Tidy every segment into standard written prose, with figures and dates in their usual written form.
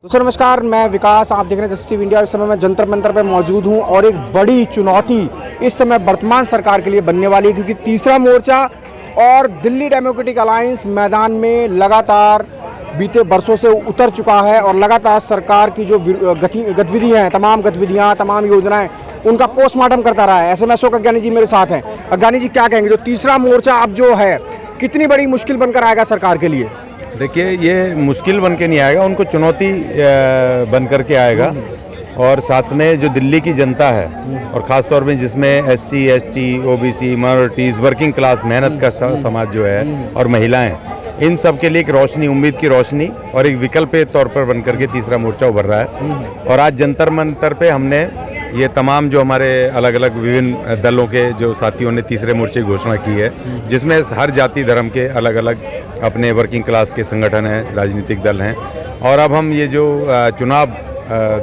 दोस्तों नमस्कार, मैं विकास, आप देख रहे हैं जस्ट टीवी इंडिया। इस समय मैं जंतर मंतर पर मौजूद हूं और एक बड़ी चुनौती इस समय वर्तमान सरकार के लिए बनने वाली है, क्योंकि तीसरा मोर्चा और दिल्ली डेमोक्रेटिक अलायंस मैदान में लगातार बीते वर्षों से उतर चुका है और लगातार सरकार की जो गतिविधियाँ हैं, तमाम गतिविधियाँ, तमाम योजनाएं, उनका पोस्टमार्टम करता रहा है। ऐसे में अशोक अज्ञानी जी मेरे साथ हैं। अज्ञानी जी, क्या कहेंगे, जो तीसरा मोर्चा अब जो है कितनी बड़ी मुश्किल बनकर आएगा सरकार के लिए? देखिए, ये मुश्किल बन के नहीं आएगा, उनको चुनौती बन करके आएगा। और साथ में जो दिल्ली की जनता है और ख़ास तौर पे जिसमें SC, ST, OBC, minorities, working class, मेहनत का समाज जो है और महिलाएं, इन सब के लिए एक रोशनी, उम्मीद की रोशनी और एक विकल्प के तौर पर बन करके तीसरा मोर्चा उभर रहा है। और आज जंतर मंतर पे हमने ये तमाम जो हमारे अलग अलग विभिन्न दलों के जो साथियों ने तीसरे मोर्चे की घोषणा की है, जिसमें हर जाति धर्म के अलग अलग अपने वर्किंग क्लास के संगठन हैं, राजनीतिक दल हैं। और अब हम ये जो चुनाव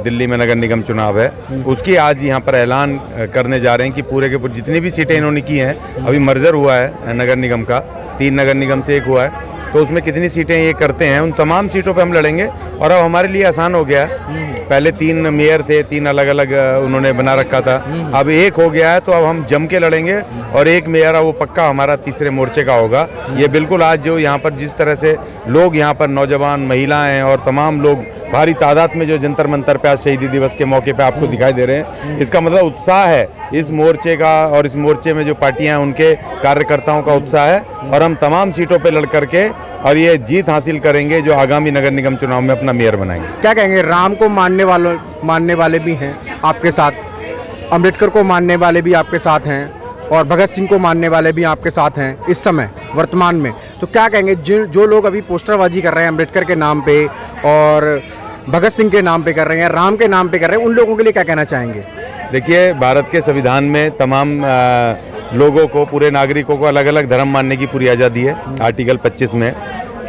दिल्ली में नगर निगम चुनाव है, उसकी आज यहाँ पर ऐलान करने जा रहे हैं कि पूरे के पूरे जितनी भी सीटें इन्होंने की हैं, अभी मर्जर हुआ है नगर निगम का, 3 नगर निगम से 1 हुआ है, तो उसमें कितनी सीटें ये करते हैं, उन तमाम सीटों पे हम लड़ेंगे। और अब हमारे लिए आसान हो गया है। पहले 3 मेयर थे, 3 अलग अलग उन्होंने बना रखा था, अब 1 हो गया है, तो अब हम जम के लड़ेंगे और 1 मेयर वो पक्का हमारा तीसरे मोर्चे का होगा। ये बिल्कुल आज जो यहाँ पर जिस तरह से लोग यहाँ पर नौजवान, महिलाएं और तमाम लोग भारी तादाद में जो जंतर मंतर पे आज शहीदी दिवस के मौके पे आपको दिखाई दे रहे हैं, इसका मतलब उत्साह है इस मोर्चे का। और इस मोर्चे में जो पार्टियां हैं उनके कार्यकर्ताओं का उत्साह है और हम तमाम सीटों पे लड़ करके और ये जीत हासिल करेंगे जो आगामी नगर निगम चुनाव में अपना मेयर बनाएंगे। क्या कहेंगे, राम को मानने वाले भी हैं आपके साथ, अम्बेडकर को मानने वाले भी आपके साथ हैं और भगत सिंह को मानने वाले भी आपके साथ हैं इस समय वर्तमान में, तो क्या कहेंगे जो लोग अभी पोस्टरबाजी कर रहे हैं अम्बेडकर के नाम पे और भगत सिंह के नाम पे कर रहे हैं, राम के नाम पे कर रहे हैं, उन लोगों के लिए क्या कहना चाहेंगे? देखिए, भारत के संविधान में तमाम लोगों को, पूरे नागरिकों को अलग अलग धर्म मानने की पूरी आज़ादी है। आर्टिकल 25 में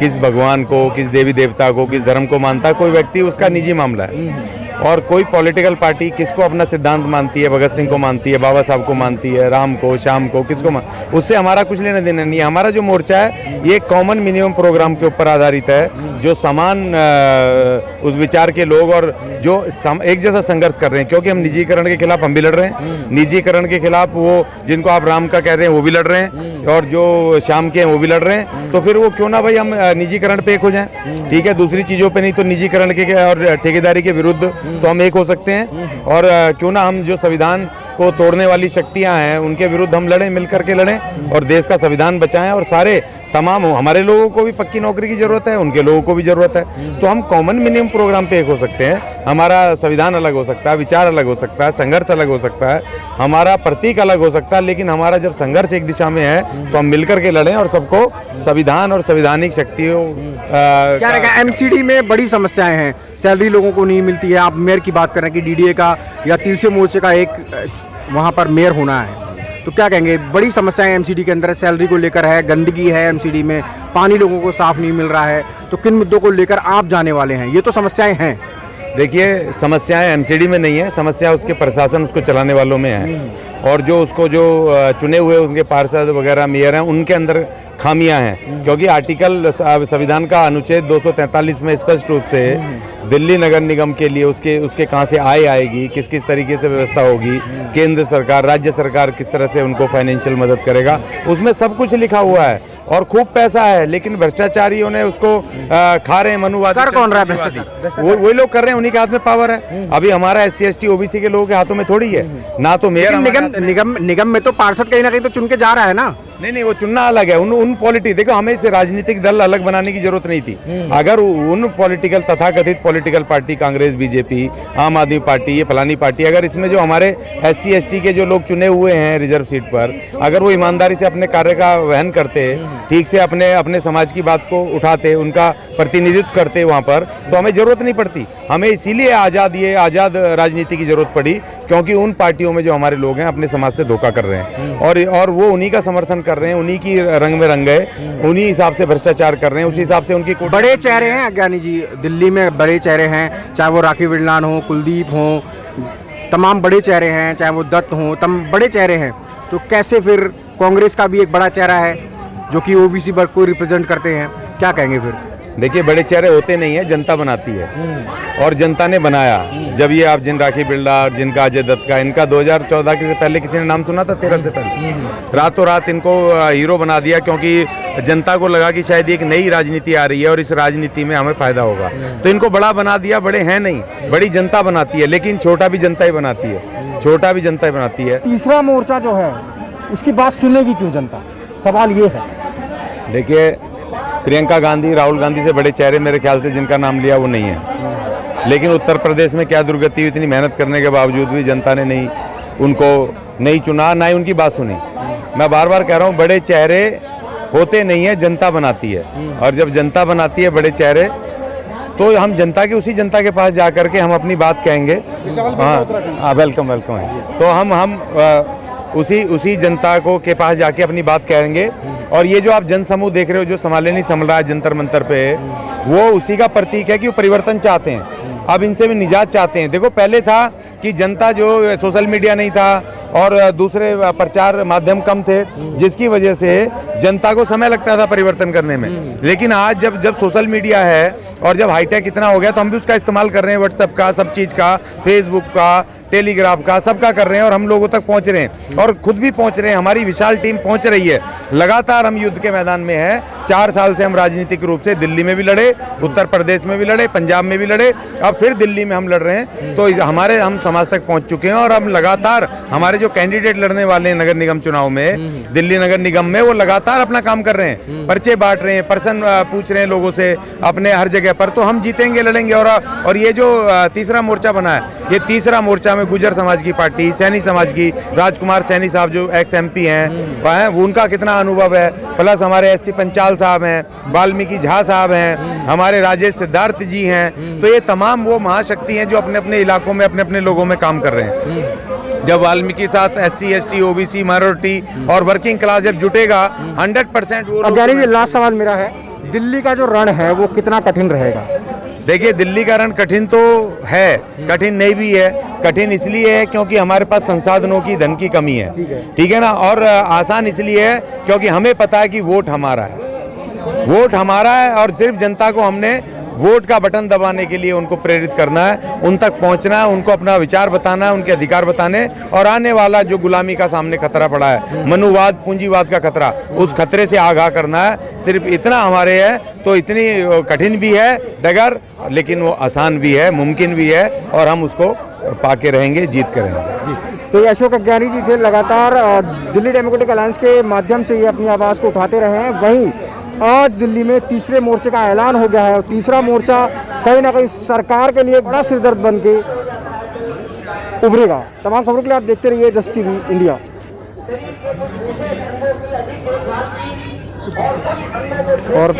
किस भगवान को, किस देवी देवता को, किस धर्म को मानता है कोई व्यक्ति, उसका निजी मामला है। और कोई पॉलिटिकल पार्टी किसको अपना सिद्धांत मानती है, भगत सिंह को मानती है, बाबा साहब को मानती है, राम को, श्याम को, किसको उससे हमारा कुछ लेना देना नहीं है। हमारा जो मोर्चा है ये कॉमन मिनिमम प्रोग्राम के ऊपर आधारित है, जो समान उस विचार के लोग और जो एक जैसा संघर्ष कर रहे हैं। क्योंकि हम निजीकरण के खिलाफ हम भी लड़ रहे हैं, निजीकरण के खिलाफ वो जिनको आप राम का कह रहे हैं वो भी लड़ रहे हैं और जो श्याम के हैं वो भी लड़ रहे हैं। तो फिर वो क्यों ना भाई हम निजीकरण पे एक हो जाएं, ठीक है, दूसरी चीज़ों पे नहीं तो निजीकरण के और ठेकेदारी के विरुद्ध तो हम एक हो सकते हैं। और क्यों ना हम जो संविधान को तोड़ने वाली शक्तियां हैं उनके विरुद्ध हम लड़ें, मिलकर के लड़ें और देश का संविधान बचाएं। और सारे तमाम हमारे लोगों को भी पक्की नौकरी की जरूरत है, उनके लोगों को भी जरूरत है, तो हम कॉमन मिनिमम प्रोग्राम पे एक हो सकते हैं। हमारा संविधान अलग हो सकता है, विचार अलग हो सकता है, संघर्ष अलग हो सकता है, हमारा प्रतीक अलग हो सकता है, लेकिन हमारा जब संघर्ष एक दिशा में है तो हम मिलकर के लड़ें और सबको संविधान और संवैधानिक शक्तियों क्या रहेगा। MCD में बड़ी समस्याएं हैं, सैलरी लोगों को नहीं मिलती है। आप मेयर की बात कर रहे हैं कि DDA का या तीसरे मोर्चे का एक वहाँ पर मेयर होना है, तो क्या कहेंगे, बड़ी समस्याएं MCD के अंदर सैलरी को लेकर है, गंदगी है MCD में, पानी लोगों को साफ नहीं मिल रहा है, तो किन मुद्दों को लेकर आप जाने वाले हैं? ये तो समस्याएं हैं। देखिए, समस्याएं MCD में नहीं है, समस्या उसके प्रशासन, उसको चलाने वालों में है। और जो उसको जो चुने हुए उनके पार्षद वगैरह मेयर हैं उनके अंदर खामियां हैं। क्योंकि आर्टिकल संविधान का अनुच्छेद 243 में स्पष्ट रूप से दिल्ली नगर निगम के लिए उसके कहाँ से आय आएगी, किस किस तरीके से व्यवस्था होगी, केंद्र सरकार, राज्य सरकार किस तरह से उनको फाइनेंशियल मदद करेगा, उसमें सब कुछ लिखा हुआ है और खूब पैसा है। लेकिन भ्रष्टाचारियों ने उसको खा रहे हैं। मनुवादी कौन रहा है भ्रष्टाचार? वही लोग कर रहे हैं, उन्हीं के हाथ में पावर है। अभी हमारा SC, ST, OBC के लोगों के हाथों में थोड़ी है ना। तो मेयर निगम में तो पार्षद कहीं ना कहीं तो चुन के जा रहा है ना। नहीं, वो चुनना अलग है। उन पॉलिटिक्स, देखो, हमें इसे राजनीतिक दल अलग बनाने की जरूरत नहीं थी। अगर उन पॉलिटिकल, तथाकथित पॉलिटिकल पार्टी, कांग्रेस, BJP, आम आदमी पार्टी, ये फलानी पार्टी, अगर इसमें जो हमारे SC, ST के जो लोग चुने हुए हैं रिजर्व सीट पर, अगर वो ईमानदारी से अपने कार्य का वहन करते, ठीक से अपने समाज की बात को उठाते, उनका प्रतिनिधित्व करते वहाँ पर, तो हमें जरूरत नहीं पड़ती। हमें इसीलिए आज़ाद राजनीति की जरूरत पड़ी, क्योंकि उन पार्टियों में जो हमारे लोग हैं अपने समाज से धोखा कर रहे हैं और वो उन्हीं का समर्थन कर रहे हैं, उन्हीं की रंग में रंग गए, उन्हीं हिसाब से भ्रष्टाचार कर रहे हैं, उसी हिसाब से उनकी बड़े चेहरे हैं अज्ञानी जी, दिल्ली में बड़े चेहरे हैं, चाहे वो राखी विड़लान हो, कुलदीप हो, तमाम बड़े चेहरे हैं, चाहे वो दत्त हो, तमाम बड़े चेहरे हैं। तो कैसे फिर कांग्रेस का भी एक बड़ा चेहरा है जो कि OBC वर्ग को रिप्रेजेंट करते हैं, क्या कहेंगे फिर? देखिए बड़े चेहरे होते नहीं है, जनता बनाती है और जनता ने बनाया। जब ये आप जिन राखी बिरला, जिनका अजय दत्त का, इनका 2014 के पहले किसी ने नाम सुना था? 13 से पहले रातों रात इनको हीरो बना दिया, क्योंकि जनता को लगा कि शायद एक नई राजनीति आ रही है और इस राजनीति में हमें फायदा होगा, तो इनको बड़ा बना दिया। बड़े हैं नहीं, बड़ी जनता बनाती है, लेकिन छोटा भी जनता ही बनाती है, छोटा भी जनता ही बनाती है। तीसरा मोर्चा जो है उसकी बात सुनेगी क्यों जनता, सवाल ये है। देखिए प्रियंका गांधी, राहुल गांधी से बड़े चेहरे मेरे ख्याल से जिनका नाम लिया वो नहीं है, लेकिन उत्तर प्रदेश में क्या दुर्गति हुई, इतनी मेहनत करने के बावजूद भी जनता ने उनको नहीं चुना, ना ही उनकी बात सुनी। मैं बार बार कह रहा हूँ, बड़े चेहरे होते नहीं है, जनता बनाती है, और जब जनता बनाती है बड़े चेहरे, तो हम जनता के, उसी जनता के पास जा करके हम अपनी बात कहेंगे। हाँ, वेलकम वेलकम है। तो हम उसी जनता को के पास जाके अपनी बात कहेंगे। और ये जो आप जन समूह देख रहे हो जो संभाले नहीं संभल रहा है जंतर मंतर पे, वो उसी का प्रतीक है कि वो परिवर्तन चाहते हैं, अब इनसे भी निजात चाहते हैं। देखो पहले था कि जनता जो, सोशल मीडिया नहीं था और दूसरे प्रचार माध्यम कम थे, जिसकी वजह से जनता को समय लगता था परिवर्तन करने में। लेकिन आज जब सोशल मीडिया है और जब हाईटेक इतना हो गया, तो हम भी उसका इस्तेमाल कर रहे हैं, व्हाट्सएप का, सब चीज़ का, फेसबुक का, टेलीग्राफ का, सबका कर रहे हैं, और हम लोगों तक पहुंच रहे हैं और खुद भी पहुंच रहे हैं। हमारी विशाल टीम पहुंच रही है, लगातार हम युद्ध के मैदान में हैं। 4 साल से हम राजनीतिक रूप से दिल्ली में भी लड़े, उत्तर प्रदेश में भी लड़े, पंजाब में भी लड़े, अब फिर दिल्ली में हम लड़ रहे हैं। तो हम समाज तक पहुंच चुके हैं, और हम लगातार, हमारे जो कैंडिडेट लड़ने वाले हैं नगर निगम चुनाव में, दिल्ली नगर निगम में, वो लगातार अपना काम कर रहे हैं, पर्चे बांट रहे हैं, पर्सन पूछ रहे हैं लोगों से अपने हर जगह पर। तो हम जीतेंगे, लड़ेंगे। और ये जो तीसरा मोर्चा बना है, ये तीसरा मोर्चा में गुर्जर समाज की पार्टी, सैनी समाज की, राजकुमार सैनी साहब जो एक्स MP हैं, उनका कितना अनुभव है, प्लस हमारे SC पंचाल साहब हैं, वाल्मीकि झा साहब हैं, हमारे राजेश सिद्धार्थ जी हैं। तो ये तमाम वो महाशक्ति हैं जो अपने अपने इलाकों में अपने अपने लोगों में काम कर रहे हैं। जब वाल्मीकि साथ SC ST OBC माइनॉरिटी और वर्किंग क्लास जब जुटेगा, 100% वो। अब यानी लास्ट सवाल मेरा है, दिल्ली का जो रण है वो कितना कठिन रहेगा? देखिए दिल्ली का रण कठिन तो है, कठिन नहीं भी है। कठिन इसलिए है क्योंकि हमारे पास संसाधनों की, धन की कमी है, ठीक है ना। और आसान इसलिए है क्योंकि हमें पता है कि वोट हमारा है, वोट हमारा है, और सिर्फ जनता को हमने वोट का बटन दबाने के लिए उनको प्रेरित करना है, उन तक पहुंचना है, उनको अपना विचार बताना है, उनके अधिकार बताने, और आने वाला जो गुलामी का सामने खतरा पड़ा है, मनुवाद, पूंजीवाद का खतरा, उस खतरे से आगाह करना है। सिर्फ इतना हमारे है। तो इतनी कठिन भी है डगर, लेकिन वो आसान भी है, मुमकिन भी है, और हम उसको पाके रहेंगे, जीत कर रहेंगे। तो ये अशोक अज्ञानी जी थे, लगातार दिल्ली डेमोक्रेटिक अलायंस के माध्यम से ये अपनी आवाज़ को उठाते रहे हैं। वहीं आज दिल्ली में तीसरे मोर्चे का ऐलान हो गया है, और तीसरा मोर्चा कहीं ना कहीं सरकार के लिए बड़ा सिरदर्द बन के उभरेगा। तमाम खबरों के लिए आप देखते रहिए जस्ट टीवी इंडिया। और